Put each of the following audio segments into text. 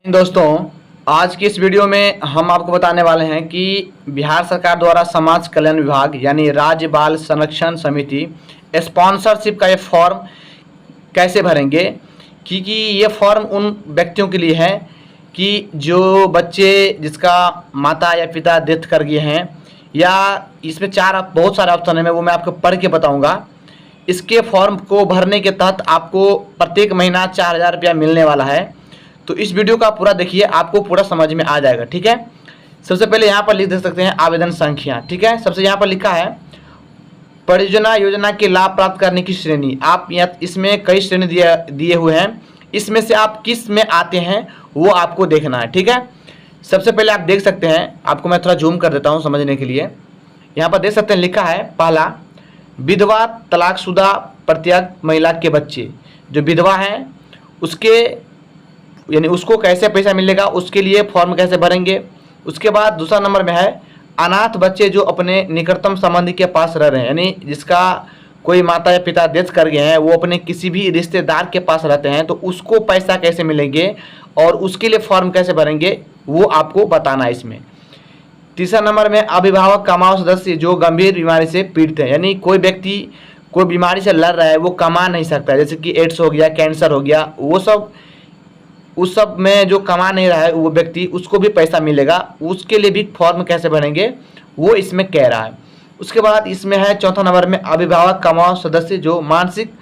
दोस्तों, आज की इस वीडियो में हम आपको बताने वाले हैं कि बिहार सरकार द्वारा समाज कल्याण विभाग यानी राज्य बाल संरक्षण समिति स्पॉन्सरशिप का ये फॉर्म कैसे भरेंगे। क्योंकि ये फॉर्म उन व्यक्तियों के लिए है कि जो बच्चे जिसका माता या पिता डेथ कर गए हैं, या इसमें बहुत सारे ऑप्शन है, वो मैं आपको पढ़ के बताऊँगा। इसके फॉर्म को भरने के तहत आपको प्रत्येक महीना 4,000 रुपया मिलने वाला है। तो इस वीडियो का पूरा देखिए, आपको पूरा समझ में आ जाएगा। ठीक है, सबसे पहले यहाँ पर लिख दे सकते हैं आवेदन संख्या। ठीक है, सबसे यहाँ पर लिखा है परियोजना योजना के लाभ प्राप्त करने की श्रेणी। आप इसमें कई श्रेणी दिए हुए हैं, इसमें से आप किस में आते हैं वो आपको देखना है। ठीक है, सबसे पहले आप देख सकते हैं, आपको मैं थोड़ा जूम कर देता हूँ समझने के लिए। यहाँ पर देख सकते हैं लिखा है पहला, विधवा तलाकशुदा परित्यक्त महिला के बच्चे। जो विधवा हैं उसके यानी उसको कैसे पैसा मिलेगा, उसके लिए फॉर्म कैसे भरेंगे। उसके बाद दूसरा नंबर में है अनाथ बच्चे जो अपने निकटतम संबंधी के पास रह रहे हैं, यानी जिसका कोई माता या पिता डेथ कर गए हैं, वो अपने किसी भी रिश्तेदार के पास रहते हैं, तो उसको पैसा कैसे मिलेंगे और उसके लिए फॉर्म कैसे भरेंगे वो आपको बताना है इसमें। तीसरा नंबर में अभिभावक कमाऊ सदस्य जो गंभीर बीमारी से पीड़ित है, यानी कोई व्यक्ति कोई बीमारी से लड़ रहा है, वो कमा नहीं सकता, जैसे कि एड्स हो गया, कैंसर हो गया, वो सब उस सब में जो कमा नहीं रहा है वो व्यक्ति, उसको भी पैसा मिलेगा। उसके लिए भी फॉर्म कैसे भरेंगे वो इसमें कह रहा है। उसके बाद इसमें है चौथा नंबर में अभिभावक कमाऊ सदस्य जो मानसिक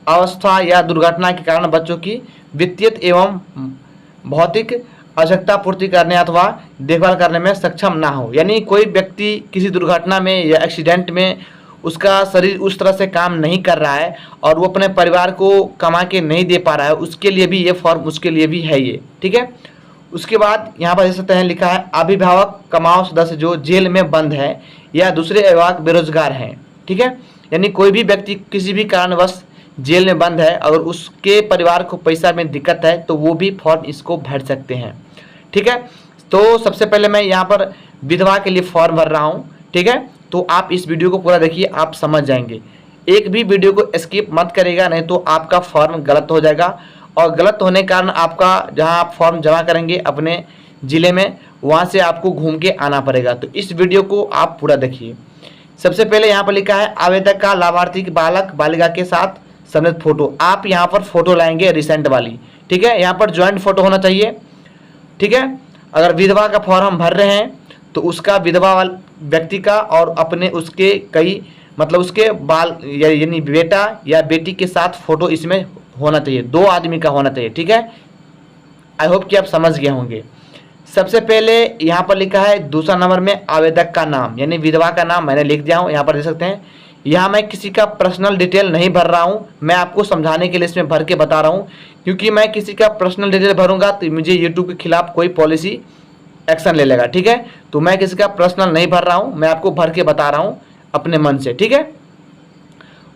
अवस्था या दुर्घटना के कारण बच्चों की वित्तीय एवं भौतिक आवश्यकता पूर्ति करने अथवा देखभाल करने में सक्षम ना हो, यानी कोई व्यक्ति किसी दुर्घटना में या एक्सीडेंट में उसका शरीर उस तरह से काम नहीं कर रहा है और वो अपने परिवार को कमा के नहीं दे पा रहा है, उसके लिए भी ये फॉर्म उसके लिए भी है ये। ठीक है, उसके बाद यहाँ पर देख सकते हैं लिखा है अभिभावक कमाऊ सदस्य जो जेल में बंद है या दूसरे अभिभावक बेरोजगार हैं। ठीक है, यानी कोई भी व्यक्ति किसी भी कारणवश जेल में बंद है और उसके परिवार को पैसा में दिक्कत है, तो वो भी फॉर्म इसको भर सकते हैं। ठीक है, तो सबसे पहले मैं यहाँ पर विधवा के लिए फॉर्म भर रहा हूँ। ठीक है, तो आप इस वीडियो को पूरा देखिए, आप समझ जाएंगे। एक भी वीडियो को स्किप मत करिएगा, नहीं तो आपका फॉर्म गलत हो जाएगा और गलत होने के कारण आपका जहां आप फॉर्म जमा करेंगे अपने ज़िले में, वहां से आपको घूम के आना पड़ेगा। तो इस वीडियो को आप पूरा देखिए। सबसे पहले यहाँ पर लिखा है आवेदक का लाभार्थी बालक बालिका के साथ सम्मिलित फोटो। आप यहाँ पर फोटो लाएंगे रिसेंट वाली। ठीक है, यहाँ पर ज्वाइंट फोटो होना चाहिए। ठीक है, अगर विधवा का फॉर्म भर रहे हैं तो उसका विधवा वाले व्यक्ति का और अपने उसके कई मतलब उसके बाल यानी बेटा या बेटी के साथ फोटो इसमें होना चाहिए, 2 आदमी का होना चाहिए। ठीक है, आई होप कि आप समझ गए होंगे। सबसे पहले यहाँ पर लिखा है दूसरा नंबर में आवेदक का नाम, यानी विधवा का नाम मैंने लिख दिया हूँ। यहाँ पर देख सकते हैं, यहाँ मैं किसी का पर्सनल डिटेल नहीं भर रहा हूँ, मैं आपको समझाने के लिए इसमें भर के बता रहा हूँ, क्योंकि मैं किसी का पर्सनल डिटेल भरूंगा तो मुझे यूट्यूब के खिलाफ कोई पॉलिसी एक्शन ले लेगा। ठीक है, तो मैं किसी का पर्सनल नहीं भर रहा हूं, मैं आपको भर के बता रहा हूं अपने मन से। ठीक है,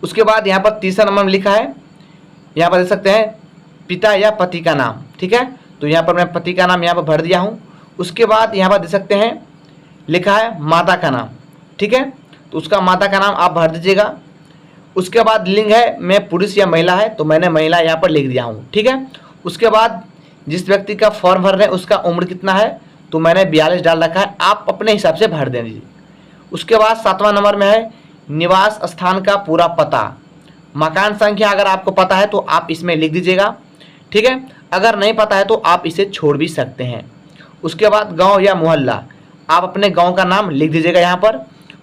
उसके बाद यहाँ पर तीसरा नंबर में लिखा है, यहाँ पर देख सकते हैं पिता या पति का नाम। ठीक है, तो यहाँ पर मैं पति का नाम यहाँ पर भर दिया हूँ। उसके बाद यहाँ पर देख सकते हैं लिखा है माता का नाम। ठीक है, तो उसका माता का नाम आप भर दीजिएगा। उसके बाद लिंग है मैं पुरुष या महिला है, तो मैंने महिला यहाँ पर लिख दिया हूँ। ठीक है, उसके बाद जिस व्यक्ति का फॉर्म भर रहे हैं उसका उम्र कितना है, तो मैंने 42 डाल रखा है, आप अपने हिसाब से भर दीजिए। उसके बाद 7वां नंबर में है निवास स्थान का पूरा पता, मकान संख्या अगर आपको पता है तो आप इसमें लिख दीजिएगा। ठीक है, अगर नहीं पता है तो आप इसे छोड़ भी सकते हैं। उसके बाद गांव या मोहल्ला, आप अपने गांव का नाम लिख दीजिएगा यहाँ पर।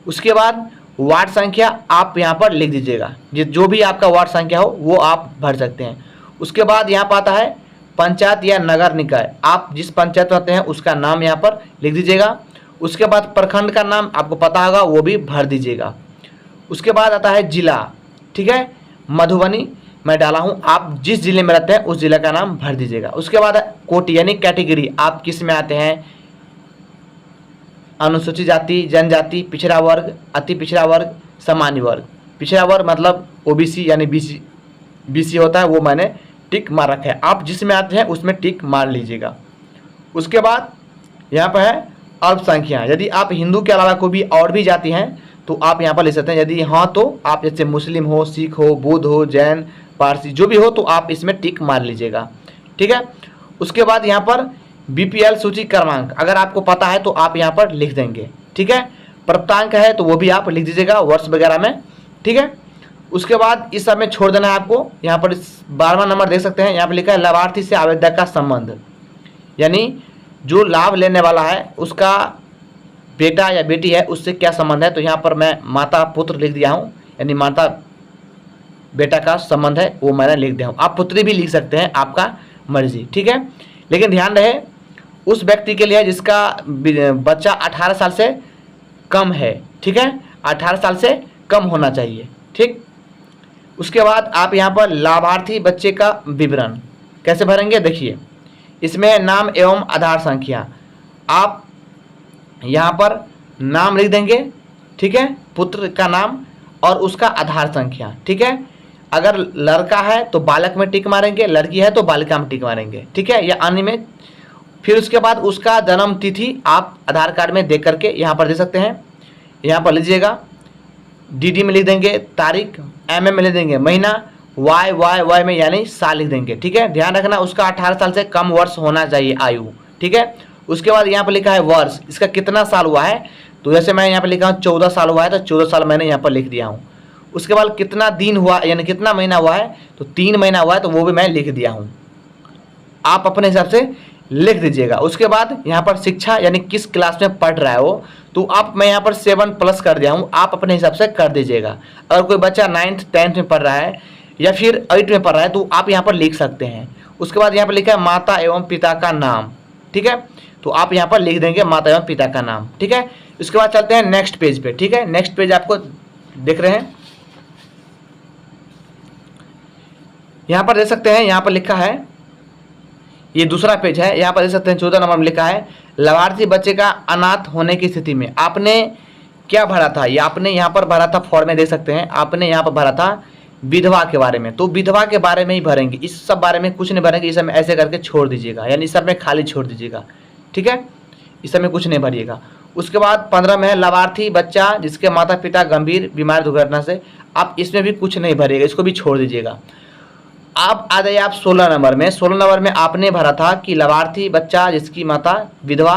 उसके बाद वार्ड संख्या आप यहाँ पर लिख दीजिएगा, जो भी आपका वार्ड संख्या हो वो आप भर सकते हैं। उसके बाद यहाँ पर आता है पंचायत या नगर निकाय, आप जिस पंचायत में रहते हैं उसका नाम यहाँ पर लिख दीजिएगा। उसके बाद प्रखंड का नाम आपको पता होगा वो भी भर दीजिएगा। उसके बाद आता है जिला। ठीक है, मधुबनी मैं डाला हूँ, आप जिस जिले में रहते हैं उस जिले का नाम भर दीजिएगा। उसके बाद कोटि यानी कैटेगरी, आप किस में आते हैं, अनुसूचित जाति, जनजाति, पिछड़ा वर्ग, अति पिछड़ा वर्ग, सामान्य वर्ग। पिछड़ा वर्ग मतलब ओबीसी यानी बीसी होता है, वो मैंने टिक मार रखा है, आप जिसमें आते हैं उसमें टिक मार लीजिएगा। उसके बाद यहाँ पर है अल्पसंख्या, यदि आप हिंदू के अलावा कोई भी और भी जाति हैं तो आप यहाँ पर ले सकते हैं। यदि हाँ तो आप जैसे मुस्लिम हो, सिख हो, बौद्ध हो, जैन, पारसी जो भी हो, तो आप इसमें टिक मार लीजिएगा। ठीक है, उसके बाद यहाँ पर बीपीएल सूची क्रमांक अगर आपको पता है तो आप यहाँ पर लिख देंगे, ठीक है। प्राप्तांक है तो वो भी आप लिख दीजिएगा वर्ष वगैरह में, ठीक है। उसके बाद इस सब में छोड़ देना है आपको। यहाँ पर 12वां नंबर देख सकते हैं, यहाँ पर लिखा है लाभार्थी से आवेदक का संबंध, यानी जो लाभ लेने वाला है उसका बेटा या बेटी है उससे क्या संबंध है। तो यहाँ पर मैं माता पुत्र लिख दिया हूँ, यानी माता बेटा का संबंध है वो मैंने लिख दिया हूँ। आप पुत्री भी लिख सकते हैं, आपका मर्जी, ठीक है। लेकिन ध्यान रहे उस व्यक्ति के लिए जिसका बच्चा 18 साल से कम है, ठीक है, 18 साल से कम होना चाहिए, ठीक। उसके बाद आप यहाँ पर लाभार्थी बच्चे का विवरण कैसे भरेंगे, देखिए इसमें नाम एवं आधार संख्या, आप यहाँ पर नाम लिख देंगे, ठीक है, पुत्र का नाम और उसका आधार संख्या, ठीक है। अगर लड़का है तो बालक में टिक मारेंगे, लड़की है तो बालिका में टिक मारेंगे, ठीक है, या अन्य में। फिर उसके बाद उसका जन्म तिथि आप आधार कार्ड में देख करके यहाँ पर दे सकते हैं, यहाँ पर लीजिएगा। डीडी में लिख देंगे तारीख, एमएम में लिख देंगे महीना, वाई में यानी साल लिख देंगे, ठीक है। ध्यान रखना उसका 18 साल से कम वर्ष होना चाहिए आयु, ठीक है। उसके बाद यहाँ पर लिखा है वर्ष, इसका कितना साल हुआ है, तो जैसे मैं यहाँ पर लिखा हूँ 14 साल हुआ है तो 14 साल मैंने यहाँ पर लिख दिया हूँ। उसके बाद कितना दिन हुआ यानी कितना महीना हुआ है, तो 3 महीना हुआ है तो वो भी मैं लिख दिया हूँ, आप अपने हिसाब से लिख दीजिएगा। उसके बाद यहाँ पर शिक्षा यानी किस क्लास में पढ़ रहा है वो, तो आप मैं यहाँ पर 7+ कर दिया हूँ, आप अपने हिसाब से कर दीजिएगा। अगर कोई बच्चा 9th 10th में पढ़ रहा है या फिर 8 में पढ़ रहा है तो आप यहाँ पर लिख सकते हैं। उसके बाद यहाँ पर लिखा है माता एवं पिता का नाम, ठीक है, तो आप यहाँ पर लिख देंगे माता एवं पिता का नाम, ठीक है। उसके बाद चलते हैं नेक्स्ट पेज पे, ठीक है। नेक्स्ट पेज आपको देख रहे हैं, यहाँ पर देख सकते हैं, यहाँ पर लिखा है, ये दूसरा पेज है, यहाँ पर देख सकते हैं 14 नंबर में लिखा है लाभार्थी बच्चे का अनाथ होने की स्थिति में आपने क्या भरा था। ये आपने यहाँ पर भरा था फॉर्म में देख सकते हैं, आपने यहाँ पर भरा था विधवा के बारे में, तो विधवा के बारे में ही भरेंगे, इस सब बारे में कुछ नहीं भरेंगे, इस सब में ऐसे करके छोड़ दीजिएगा, यानी इस सब में खाली छोड़ दीजिएगा, ठीक है, इस सब में कुछ नहीं भरिएगा। उसके बाद 15 में है लाभार्थी बच्चा जिसके माता पिता गंभीर बीमारी दुर्घटना से, आप इसमें भी कुछ नहीं भरिएगा, इसको भी छोड़ दीजिएगा। आप आ जाइए आप 16 नंबर में। 16 नंबर में आपने भरा था कि लाभार्थी बच्चा जिसकी माता विधवा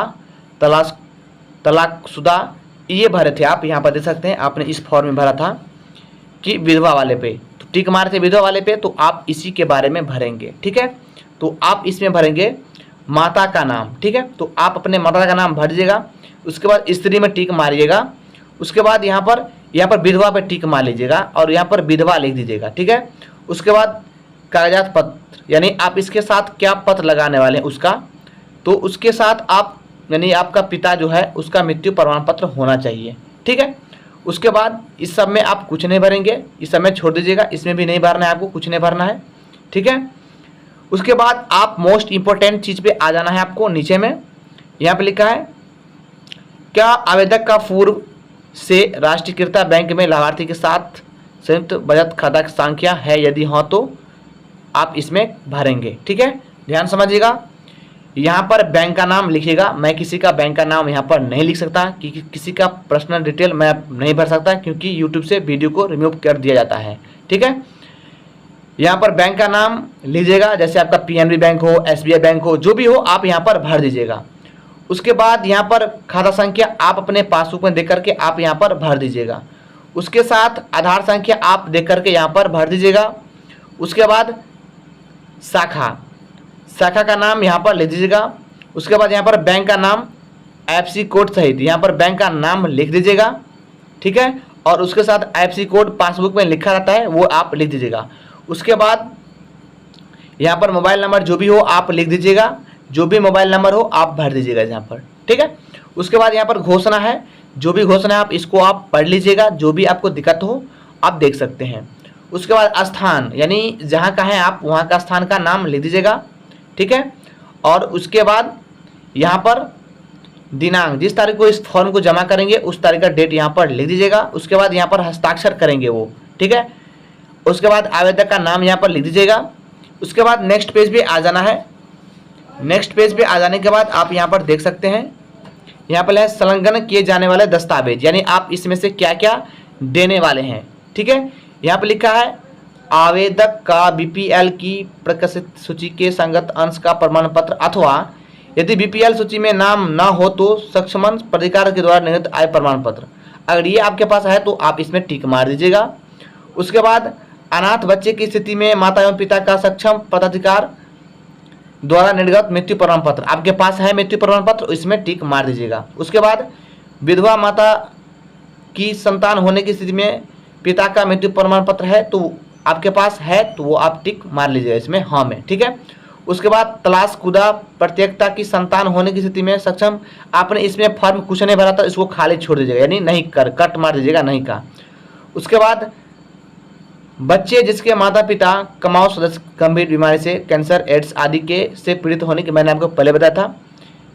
तलाकशुदा, ये भरे थे आप, यहाँ पर देख सकते हैं आपने इस फॉर्म में भरा था कि विधवा वाले पे, तो टिक मारे थे विधवा वाले पे, तो आप इसी के बारे में भरेंगे, ठीक है। तो आप इसमें भरेंगे माता का नाम, ठीक है, तो आप अपने माता का नाम भर दीजिएगा। उसके बाद स्त्री में टिक मारिएगा। उसके बाद यहाँ पर विधवा पे टिक मार लीजिएगा और यहाँ पर विधवा लिख दीजिएगा, ठीक है। उसके बाद कागजात पत्र, यानी आप इसके साथ क्या पत्र लगाने वाले हैं उसका, तो उसके साथ आप यानी आपका पिता जो है उसका मृत्यु प्रमाण पत्र होना चाहिए, ठीक है। उसके बाद इस सब में आप कुछ नहीं भरेंगे, इस सब में छोड़ दीजिएगा, इसमें भी नहीं भरना है, आपको कुछ नहीं भरना है, ठीक है। उसके बाद आप मोस्ट इंपॉर्टेंट चीज़ पे आ जाना है आपको। नीचे में यहाँ पे लिखा है क्या आवेदक का पूर्व से राष्ट्रीयकृत बैंक में लाभार्थी के साथ संयुक्त बचत खाता की संख्या है, यदि हाँ तो आप इसमें भरेंगे, ठीक है। ध्यान समझिएगा, यहाँ पर बैंक का नाम लिखिएगा। मैं किसी का बैंक का नाम यहाँ पर नहीं लिख सकता, क्योंकि किसी का पर्सनल डिटेल मैं नहीं भर सकता, क्योंकि यूट्यूब से वीडियो को रिमूव कर दिया जाता है, ठीक है। यहाँ पर बैंक का नाम लीजिएगा, जैसे आपका पीएनबी बैंक हो, एसबीआई बैंक हो, जो भी हो आप यहाँ पर भर दीजिएगा। उसके बाद यहाँ पर खाता संख्या आप अपने पासबुक में देख करके आप यहाँ पर भर दीजिएगा। उसके साथ आधार संख्या आप देख करके यहाँ पर भर दीजिएगा। उसके बाद शाखा का नाम यहाँ पर लिख दीजिएगा। उसके बाद यहाँ पर बैंक का नाम IFSC कोड सहित यहाँ पर बैंक का नाम लिख दीजिएगा, ठीक है। और उसके साथ IFSC कोड पासबुक में लिखा रहता है वो आप लिख दीजिएगा। उसके बाद यहाँ पर मोबाइल नंबर जो भी हो आप लिख दीजिएगा, जो भी मोबाइल नंबर हो आप भर दीजिएगा यहाँ पर, ठीक है। उसके बाद यहाँ पर घोषणा है, जो भी घोषणा है आप इसको आप पढ़ लीजिएगा, जो भी आपको दिक्कत हो आप देख सकते हैं। उसके बाद स्थान, यानी जहाँ का है आप वहाँ का स्थान का नाम लिख दीजिएगा, ठीक है। और उसके बाद यहाँ पर दिनांक, जिस तारीख को इस फॉर्म को जमा करेंगे उस तारीख का डेट यहाँ पर लिख दीजिएगा। उसके बाद यहाँ पर हस्ताक्षर करेंगे वो, ठीक है। उसके बाद आवेदक का नाम यहाँ पर लिख दीजिएगा। उसके बाद नेक्स्ट पेज पे आ जाना है। नेक्स्ट पेज पे आ जाने के बाद आप यहाँ पर देख सकते हैं, यहाँ पर है संलग्न किए जाने वाले दस्तावेज, यानी आप इसमें से क्या क्या देने वाले हैं, ठीक है। यहाँ पर लिखा है आवेदक का BPL की प्रकाशित सूची के संगत अंश का प्रमाण पत्र अथवा यदि बीपीएल सूची में नाम ना हो तो सक्षम प्राधिकार के द्वारा निर्गत आय प्रमाण पत्र, अगर ये आपके पास है तो आप इसमें टिक मार दीजिएगा। उसके बाद अनाथ बच्चे की स्थिति में माता एवं पिता का सक्षम पदाधिकार द्वारा निर्गत मृत्यु प्रमाण पत्र, आपके पास है मृत्यु प्रमाण पत्र, इसमें टिक मार दीजिएगा। उसके बाद विधवा माता की संतान होने की स्थिति में पिता का मृत्यु प्रमाण पत्र है तो आपके पास है तो वो आप टिक मार लीजिएगा इसमें हाँ में, ठीक है। उसके बाद तलाश कुदा प्रत्येकता की संतान होने की स्थिति में सक्षम, आपने इसमें फॉर्म कुछ नहीं भरा था, इसको खाली छोड़ दीजिएगा, यानी नहीं कर कट मार दीजिएगा, नहीं का। उसके बाद बच्चे जिसके माता पिता कमाऊ सदस्य गंभीर बीमारी से कैंसर एड्स आदि के से पीड़ित होने की, मैंने आपको पहले बताया था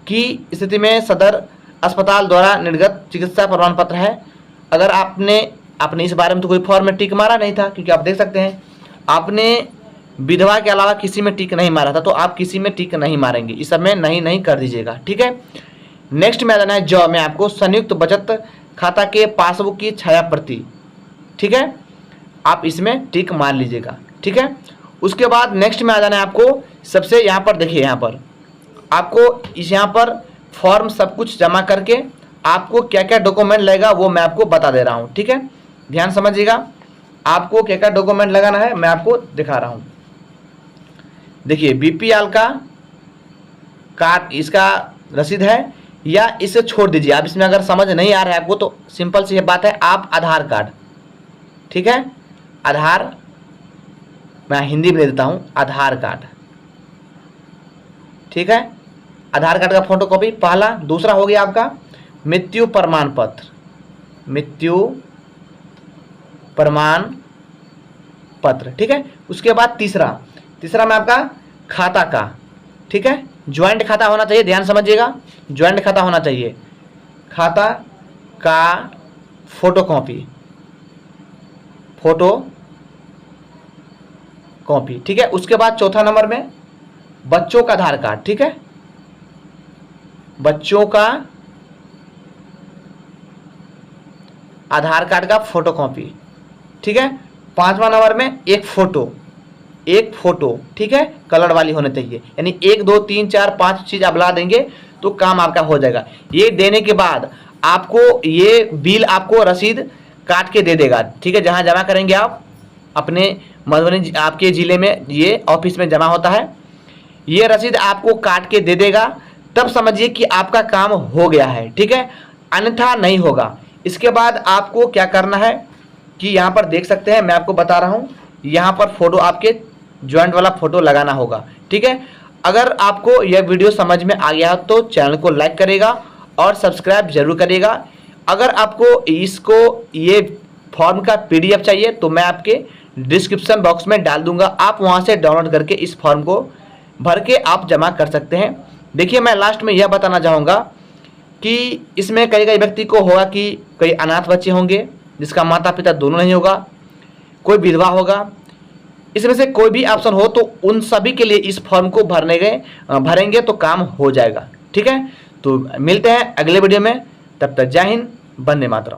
कि स्थिति में सदर अस्पताल द्वारा निर्गत चिकित्सा प्रमाण पत्र है। अगर आपने इस बारे में तो कोई फॉर्म में टिक मारा नहीं था, क्योंकि आप देख सकते हैं आपने विधवा के अलावा किसी में टिक नहीं मारा था, तो आप किसी में टिक नहीं मारेंगे, इस सब में नहीं कर दीजिएगा, ठीक है। नेक्स्ट में आ जाना है ज में आपको संयुक्त बचत खाता के पासबुक की छाया प्रति, ठीक है, आप इसमें टिक मार लीजिएगा, ठीक है। उसके बाद नेक्स्ट में आ जाना है आपको सबसे यहाँ पर देखिए, यहाँ पर आपको यहाँ पर फॉर्म सब कुछ जमा करके आपको क्या क्या डॉक्यूमेंट लगेगा वो मैं आपको बता दे रहा हूँ, ठीक है। ध्यान समझिएगा, आपको क्या क्या डॉक्यूमेंट लगाना है मैं आपको दिखा रहा हूँ। देखिए बीपीएल का कार्ड, इसका रसीद है या इसे छोड़ दीजिए आप, इसमें अगर समझ नहीं आ रहा है आपको तो सिंपल सी बात है, आप आधार कार्ड, ठीक है, आधार मैं हिंदी में दे देता हूँ, आधार कार्ड, ठीक है, आधार कार्ड का फोटो कॉपी पहला। दूसरा हो गया आपका मृत्यु प्रमाण पत्र, मृत्यु प्रमाण पत्र, ठीक है। उसके बाद तीसरा में आपका खाता का, ठीक है, ज्वाइंट खाता होना चाहिए, ध्यान समझिएगा, ज्वाइंट खाता होना चाहिए, खाता का फोटो कॉपी, ठीक है। उसके बाद चौथा नंबर में बच्चों का आधार कार्ड, ठीक है, बच्चों का आधार कार्ड का फोटो कॉपी, ठीक है। पांचवा नंबर में एक फोटो, ठीक है, कलर वाली होनी चाहिए, यानी 1 2 3 4 5 चीज आप ला देंगे तो काम आपका हो जाएगा। ये देने के बाद आपको ये बिल आपको रसीद काट के दे देगा, ठीक है, जहां जमा करेंगे आप अपने मधुबनी आपके जिले में ये ऑफिस में जमा होता है, ये रसीद आपको काट के दे देगा, तब समझिए कि आपका काम हो गया है, ठीक है, अन्यथा नहीं होगा। इसके बाद आपको क्या करना है कि यहाँ पर देख सकते हैं मैं आपको बता रहा हूँ, यहाँ पर फोटो आपके ज्वाइंट वाला फोटो लगाना होगा, ठीक है। अगर आपको यह वीडियो समझ में आ गया तो चैनल को लाइक करेगा और सब्सक्राइब जरूर करिएगा। अगर आपको ये फॉर्म का PDF चाहिए तो मैं आपके डिस्क्रिप्शन बॉक्स में डाल दूंगा, आप वहाँ से डाउनलोड करके इस फॉर्म को भर के आप जमा कर सकते हैं। देखिए मैं लास्ट में यह बताना चाहूँगा कि इसमें कई व्यक्ति को होगा कि कई अनाथ बच्चे होंगे जिसका माता पिता दोनों नहीं होगा, कोई विधवा होगा, इसमें से कोई भी ऑप्शन हो तो उन सभी के लिए इस फॉर्म को भरेंगे तो काम हो जाएगा, ठीक है। तो मिलते हैं अगले वीडियो में, तब तक जय हिंद, वंदे मातरम।